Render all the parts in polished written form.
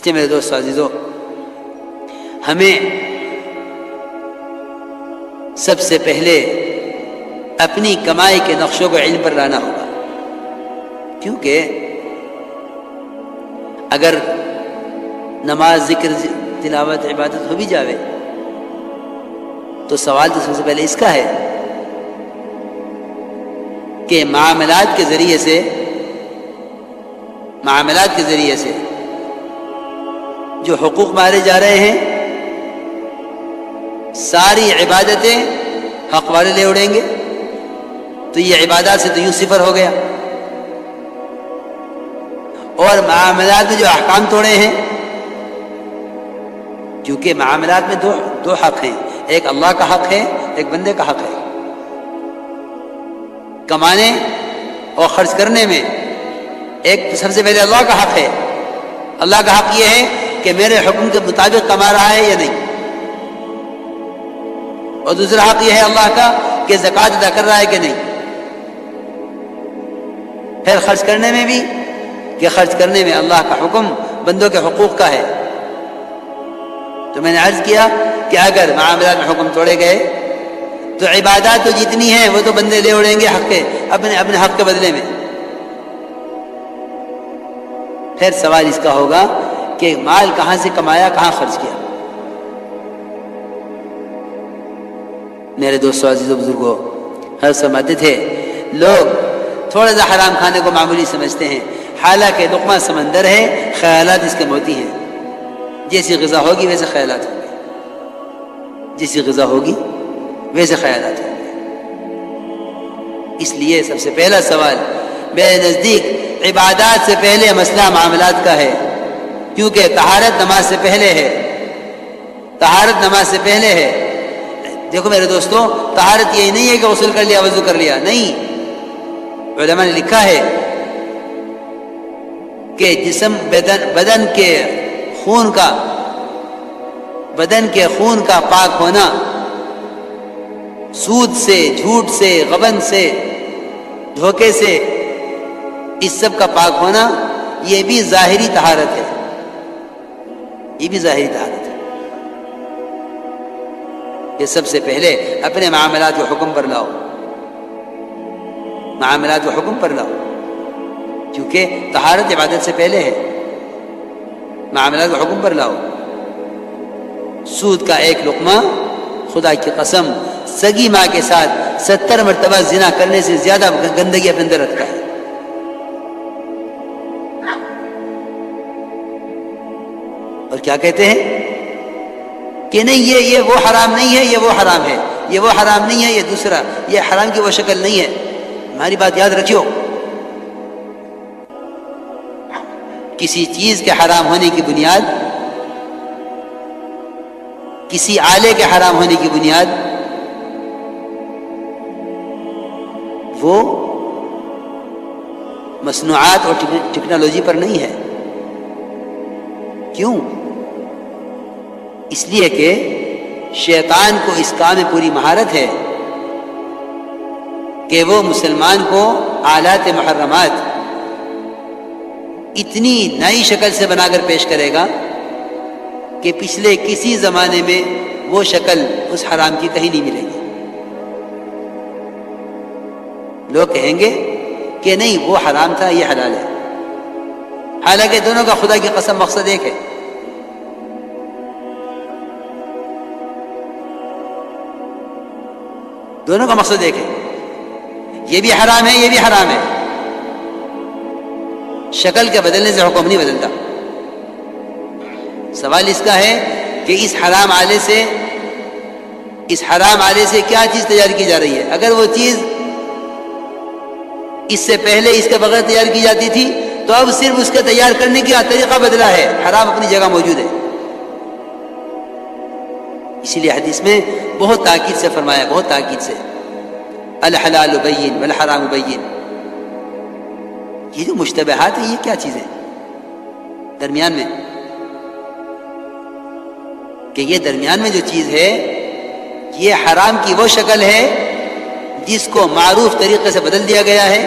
اس لیے میرے دوست عزیزو، ہمیں سب سے پہلے اپنی کمائی کے نقشوں کو علم پر لانا ہوگا، کیونکہ اگر نماز، ذکر، تلاوت، عبادت ہو بھی جاوے تو سوال تو سب سے پہلے اس کا ہے کہ معاملات کے ذریعے سے جو حقوق مارے جا رہے ہیں، ساری عبادتیں حق والے لے اڑیں گے تو یہ عبادات سے تو یوں صفر ہو گیا، اور معاملات میں جو احکام توڑے ہیں، کیونکہ معاملات میں دو حق ہیں، ایک اللہ کا حق ہے، ایک بندے کا حق ہے۔ کمانے اور خرچ کرنے میں ایک سب سے پہلے اللہ کا حق ہے، اللہ کا حق یہ ہے کہ میرے حکم کے مطابق کما رہا ہے یا نہیں، اور دوسرا حق یہ ہے اللہ کا کہ زکوٰۃ ادا کر رہا ہے کہ نہیں۔ پھر خرچ کرنے میں بھی کہ خرچ کرنے میں اللہ کا حکم بندوں کے حقوق کا ہے۔ تو میں نے عرض کیا کہ اگر معاملات میں حکم توڑے گئے تو عبادات تو جتنی ہیں وہ تو بندے لے اڑیں گے حق کے، اپنے حق کے بدلے میں۔ پھر سوال اس کا ہوگا کہ مال کہاں سے کمایا، کہاں خرچ کیا۔ میرے دوستو، عزیزو، بزرگوں، حضرت فرماتے تھے لوگ تھوڑا سا حرام کھانے کو معمولی سمجھتے ہیں، حالانکہ لقمہ سمندر ہے، خیالات اس کے موتی ہیں۔ جیسی غذا ہوگی ویسے خیالات ہوں گے، جیسی غذا ہوگی ویسے خیالات ہوں گے۔ اس لیے سب سے پہلا سوال میرے نزدیک عبادات سے پہلے مسئلہ معاملات کا ہے، کیونکہ طہارت نماز سے پہلے ہے، طہارت نماز سے پہلے ہے۔ دیکھو میرے دوستو، طہارت یہی نہیں ہے کہ غسل کر لیا، وضو کر لیا، نہیں۔ علماء نے لکھا ہے کہ بدن کے خون کا پاک ہونا، سود سے، جھوٹ سے، غبن سے، دھوکے سے، اس سب کا پاک ہونا، یہ بھی ظاہری طہارت ہے، یہ بھی ظاہری طہارت ہے۔ یہ سب سے پہلے اپنے معاملات کو حکم پر لاؤ، معاملات کو حکم پر لاؤ، کیونکہ طہارت عبادت سے پہلے ہے۔ معاملات کو حکم پر لاؤ۔ سود کا ایک لقمہ خدا کی قسم سگی ماں کے ساتھ 70 مرتبہ زنا کرنے سے زیادہ گندگی اپنے اندر رکھتا ہے۔ اور کیا کہتے ہیں کہ نہیں یہ وہ حرام نہیں ہے، یہ وہ حرام ہے، یہ وہ حرام نہیں ہے، یہ دوسرا، یہ حرام کی وہ شکل نہیں ہے۔ ہماری بات یاد رکھیو، کسی چیز کے حرام ہونے کی بنیاد، کسی آلے کے حرام ہونے کی بنیاد وہ مصنوعات اور ٹیکنالوجی پر نہیں ہے۔ کیوں؟ اس لیے کہ شیطان کو اس کام میں پوری مہارت ہے کہ وہ مسلمان کو آلات محرمات اتنی نئی شکل سے بنا کر پیش کرے گا کہ پچھلے کسی زمانے میں وہ شکل اس حرام کی کہیں نہیں ملے گی۔ لوگ کہیں گے کہ نہیں وہ حرام تھا، یہ حلال ہے، حالانکہ دونوں کا خدا کی قسم مقصد ایک ہے۔ دونوں کا مقصد ایک ہے، یہ بھی حرام ہے، یہ بھی حرام ہے۔ شکل کے بدلنے سے حکم نہیں بدلتا۔ سوال اس کا ہے کہ اس حرام آلے سے کیا چیز تیار کی جا رہی ہے۔ اگر وہ چیز اس سے پہلے اس کے بغیر تیار کی جاتی تھی تو اب صرف اس کے تیار کرنے کا طریقہ بدلا ہے، حرام اپنی جگہ موجود ہے۔ اسی لیے حدیث میں بہت تاکید سے فرمایا، بہت تاکید سے، الحلال بین والحرام بین۔ یہ جو مشتبہات ہیں، یہ کیا چیز ہے درمیان میں؟ کہ یہ درمیان میں جو چیز ہے، یہ حرام کی وہ شکل ہے جس کو معروف طریقے سے بدل دیا گیا ہے۔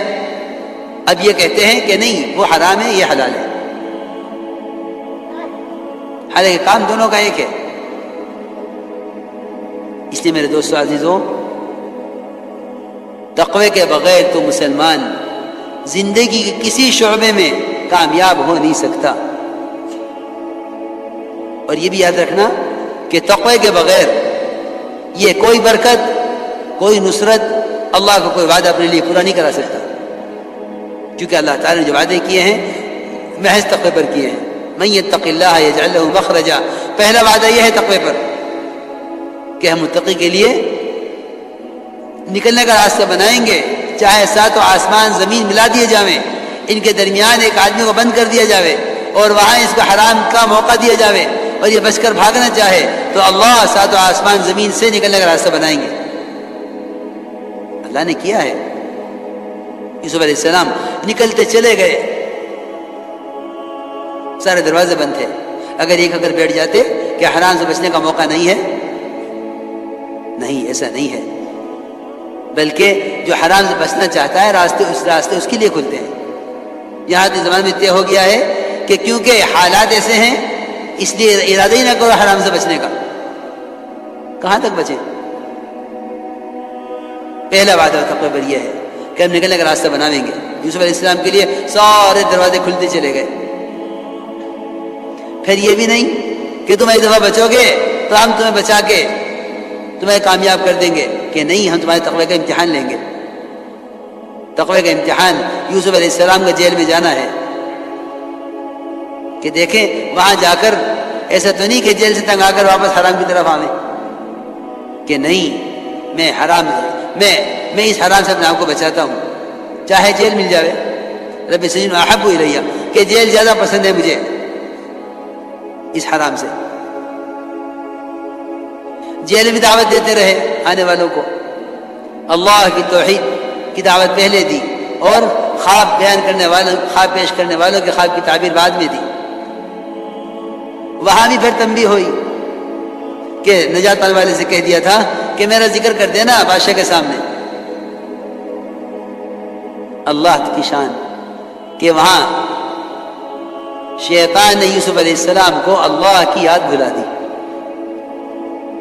اب یہ کہتے ہیں کہ نہیں وہ حرام ہے، یہ حلال ہے۔ حالانکہ کام دونوں کا ایک ہے. اس لیے میرے دوستو عزیزوں، تقوی کے بغیر تو مسلمان زندگی کے کسی شعبے میں کامیاب ہو نہیں سکتا. اور یہ بھی یاد رکھنا کہ تقوی کے بغیر یہ کوئی برکت، کوئی نصرت، اللہ کا کوئی وعدہ اپنے لیے پورا نہیں کرا سکتا، کیونکہ اللہ تعالیٰ نے جو وعدے کیے ہیں محض تقوی پر کیے ہیں. من یتق اللہ یجعل لہ مخرجا، پہلا وعدہ یہ ہے تقوی پر کہ ہم متقی کے لیے نکلنے کا راستہ بنائیں گے، چاہے ساتوں آسمان زمین ملا دیے جاویں، ان کے درمیان ایک آدمی کو بند کر دیا جاوے اور وہاں اس کو حرام کا موقع دیا جاوے اور یہ بچ کر بھاگنا چاہے تو اللہ ساتوں آسمان زمین سے نکلنے کا راستہ بنائیں گے. اللہ نے کیا ہے. یوسف علیہ السلام نکلتے چلے گئے، سارے دروازے بند تھے. اگر ایک اگر بیٹھ جاتے کہ حرام سے بچنے کا موقع نہیں ہے، نہیں، ایسا نہیں ہے، بلکہ جو حرام سے بچنا چاہتا ہے راستے اس کے لیے کھلتے ہیں. یہاں کے زمانے میں طے ہو گیا ہے کہ کیونکہ حالات ایسے ہیں اس لیے ارادہ ہی نہ کرو حرام سے بچنے کا. کہاں تک بچیں؟ پہلا وعدہ تقوی پر یہ ہے کہ ہم نکلنے کا راستہ بنائیں گے. یوسف علیہ السلام کے لیے سارے دروازے کھلتے چلے گئے. پھر یہ بھی نہیں کہ تم ایک دفعہ بچو گے تو ہم تمہیں بچا کے تمہیں کامیاب کر دیں گے، کہ نہیں، ہم تمہارے تقوی کا امتحان لیں گے. تقوی کا امتحان یوسف علیہ السلام کا جیل میں جانا ہے کہ دیکھیں وہاں جا کر ایسا تو نہیں کہ جیل سے تنگ آ کر واپس حرام کی طرف آویں، کہ نہیں، میں اس حرام سے اپنے آپ کو بچاتا ہوں، چاہے جیل مل جاوے. رب السجن احب الیہ، کہ جیل زیادہ پسند ہے مجھے اس حرام سے. جیل میں دعوت دیتے رہے آنے والوں کو، اللہ کی توحید کی دعوت پہلے دی اور خواب بیان کرنے والوں، خواب پیش کرنے والوں کے خواب کی تعبیر بعد میں دی. وہاں بھی پھر تنبیہ ہوئی کہ نجات پانے والے سے کہہ دیا تھا کہ میرا ذکر کر دینا بادشاہ کے سامنے. اللہ کی شان کہ وہاں شیطان نے یوسف علیہ السلام کو اللہ کی یاد بھلا دی.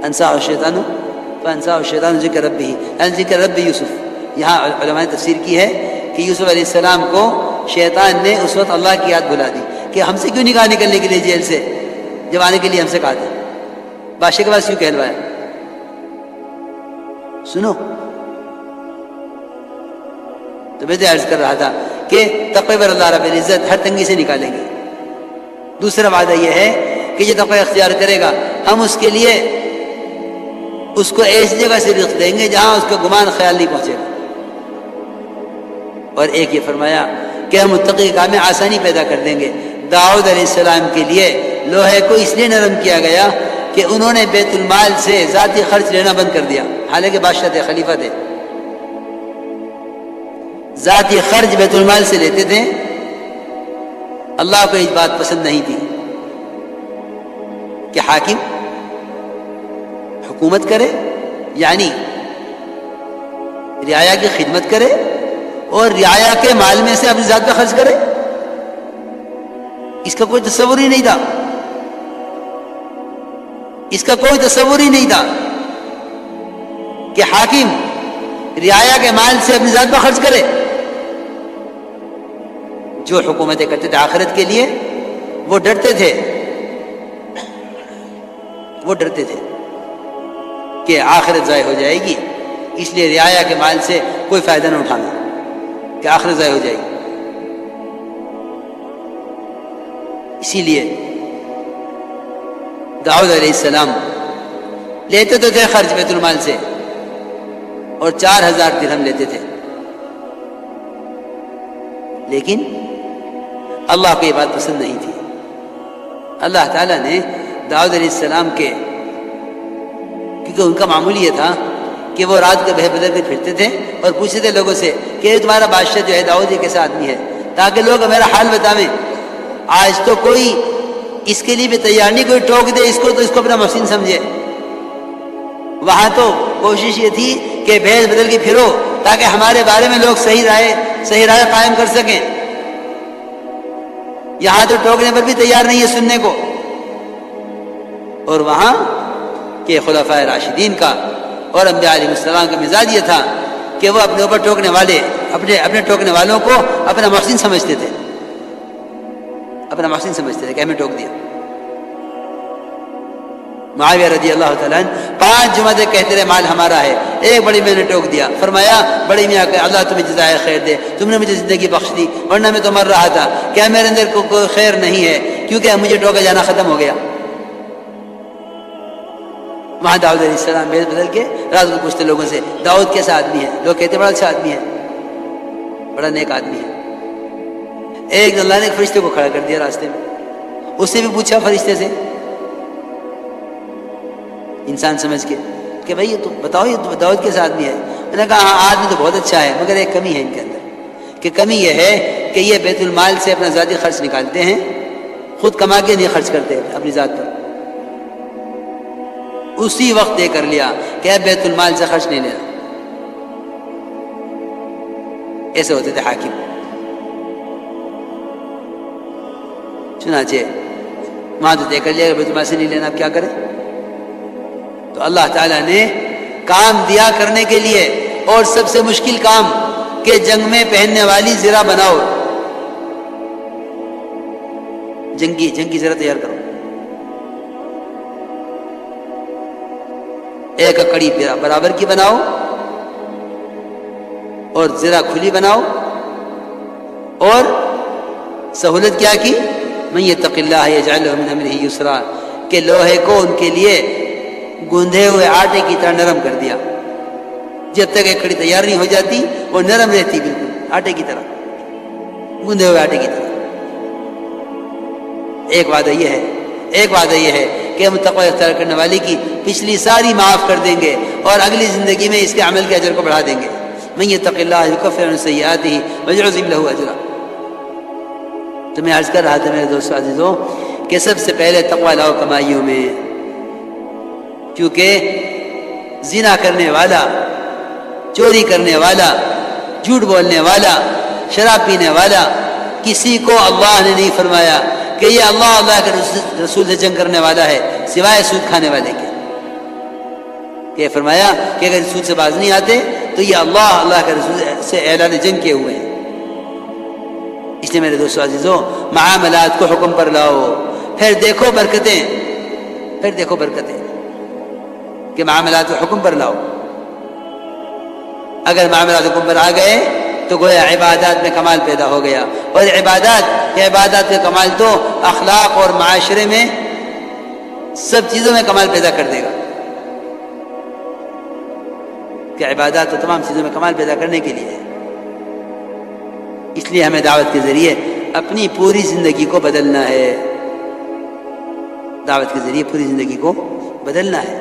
انسا الشیطان فانسا الشیطان ذکر ربی، ذکر ربی یوسف. یہاں علماء نے تفسیر کی ہے کہ یوسف علیہ السلام کو شیطان نے اس وقت اللہ کی یاد بھلا دی کہ ہم سے کیوں نکاح نکلنے کے لیے جیل سے جب آنے کے لیے ہم سے کہا تھا، بادشاہ کے پاس کیوں کہلوایا. سنو، تو میں عرض کر رہا تھا کہ تقوی پر اللہ رب العزت ہر تنگی سے نکالیں گے. دوسرا وعدہ یہ ہے کہ یہ تقوی اختیار کرے گا ہم اس کے لیے اس کو ایسی جگہ سے رزق دیں گے جہاں اس کا گمان خیال نہیں پہنچے گا. اور ایک یہ فرمایا کہ ہم متقی کام میں آسانی پیدا کر دیں گے. داؤد علیہ السلام کے لیے لوہے کو اس لیے نرم کیا گیا کہ انہوں نے بیت المال سے ذاتی خرچ لینا بند کر دیا، حالانکہ بادشاہ تھے، خلیفہ تھے، ذاتی خرچ بیت المال سے لیتے تھے. اللہ کو یہ بات پسند نہیں تھی کہ حاکم حکومت کرے، یعنی رعایا کی خدمت کرے اور رعایا کے مال میں سے اپنی ذات پہ خرچ کرے. اس کا کوئی تصور ہی نہیں تھا، اس کا کوئی تصور ہی نہیں تھا کہ حاکم رعایا کے مال سے اپنی ذات پہ خرچ کرے. جو حکومتیں کرتے تھے آخرت کے لیے وہ ڈرتے تھے کہ آخرت ضائع ہو جائے گی، اس لیے رعایا کے مال سے کوئی فائدہ نہ اٹھانا کہ آخرت ضائع ہو جائے گی. اسی لیے داؤد علیہ السلام لیتے تو تھے خرچ بیت المال سے اور 4000 درہم لیتے تھے، لیکن اللہ کو یہ بات پسند نہیں تھی. اللہ تعالیٰ نے داؤد علیہ السلام کے، کیونکہ ان کا معمول یہ تھا کہ وہ رات کو بہ بدل کے پھرتے تھے اور پوچھتے تھے لوگوں سے کہ تمہارا بادشاہ جو ہے داؤد یہ کیسا آدمی ہے، تاکہ لوگ میرا حال بتاویں. آج تو کوئی اس کے لیے بھی تیار نہیں، کوئی ٹوک دے اس کو تو اس کو اپنا محسن سمجھے. وہاں تو کوشش یہ تھی کہ بھیس بدل کے پھرو تاکہ ہمارے بارے میں لوگ صحیح رائے قائم کر سکیں. یہاں تو ٹوکنے پر بھی تیار نہیں ہے سننے کو. اور وہاں کے خلفائے راشدین کا اور انبیاء علیہ السلام کا مزاج یہ تھا کہ وہ اپنے اوپر ٹوکنے والے اپنے ٹوکنے والوں کو اپنا محسن سمجھتے تھے، اپنا محسن سمجھتے تھے کہ ہمیں ٹوک دیا۔ معاویہ رضی اللہ تعالیٰ عنہ 5 جمعہ تک کہتے رہے مال ہمارا ہے، ایک بڑی میں نے ٹوک دیا، فرمایا بڑی میاں کہ اللہ تمہیں جزائے خیر دے، تم نے مجھے زندگی بخش دی، ورنہ میں تو مر رہا تھا، کیا میرے اندر کوئی خیر نہیں ہے کیونکہ مجھے ٹوکا جانا ختم ہو گیا۔ وہاں داؤد علیہ السلام بیل بدل کے رات کو پوچھتے لوگوں سے داؤد کیسا آدمی ہے، لوگ کہتے بڑا اچھا آدمی ہے، بڑا نیک آدمی ہے۔ ایک اللہ نے ایک فرشتے کو کھڑا کر دیا راستے میں، اس سے بھی پوچھا فرشتے سے انسان سمجھ کے کہ بھائی یہ تو بتاؤ یہ داؤد کیسا آدمی ہے؟ میں نے کہا ہاں آدمی تو بہت اچھا ہے مگر ایک کمی ہے ان کے اندر، کہ کمی یہ ہے کہ یہ بیت المال سے اپنا ذاتی خرچ نکالتے ہیں، خود کما کے نہیں خرچ کرتے اپنی ذات پر۔ اسی وقت دے کر لیا کہ اب بیت المال سے خرچ نہیں لینا۔ ایسے ہوتے تھے حاکم۔ چنانچہ وہاں تو دے کر لیا کہ بیت المال سے نہیں لینا، اب کیا کرے؟ تو اللہ تعالیٰ نے کام دیا کرنے کے لیے، اور سب سے مشکل کام کہ جنگ میں پہننے والی زرہ بناؤ، جنگی زرہ تیار کرو، ایک کڑی برابر کی بناؤ اور زرہ کھلی بناؤ، اور سہولت کیا کی؟ من یتق اللہ یجعل لہ من امرہ یسرا، کہ لوہے کو ان کے لیے گوندھے ہوئے آٹے کی طرح نرم کر دیا، جب تک ایک کڑی تیار نہیں ہو جاتی وہ نرم رہتی، بالکل آٹے کی طرح، گوندھے ہوئے آٹے کی طرح۔ ایک وعدہ یہ ہے کہ ہم تقوی اختیار کرنے والی کی پچھلی ساری معاف کر دیں گے اور اگلی زندگی میں اس کے عمل کے اجر کو بڑھا دیں گے۔ من یتق اللہ یکفر عن سیئاتہ ویعظم لہ اجرا۔ تو میں عرض کر رہا تھا میرے دوستو عزیزو کہ سب سے پہلے تقوی لاؤ کمائیوں میں، کیونکہ زنا کرنے والا، چوری کرنے والا، جھوٹ بولنے والا، شراب پینے والا، کسی کو اللہ نے نہیں فرمایا کہ یہ اللہ کے رسول سے جنگ کرنے والا ہے سوائے سود کھانے والے کے۔ یہ فرمایا کہ اگر سود سے باز نہیں آتے تو یہ اللہ کے رسول سے اعلان جنگ کیے ہوئے ہیں۔ اس لیے میرے دوستو عزیزو معاملات کو حکم پر لاؤ، پھر دیکھو برکتیں کہ معاملات کو حکم پر لاؤ۔ اگر معاملات حکم پر آ گئے تو گویا عبادات میں کمال پیدا ہو گیا، اور عبادات کا کمال تو اخلاق اور معاشرے میں سب چیزوں میں کمال پیدا کر دے گا، کہ عبادات تو تمام چیزوں میں کمال پیدا کرنے کے لیے ہے۔ اس لیے ہمیں دعوت کے ذریعے اپنی پوری زندگی کو بدلنا ہے، دعوت کے ذریعے پوری زندگی کو بدلنا ہے۔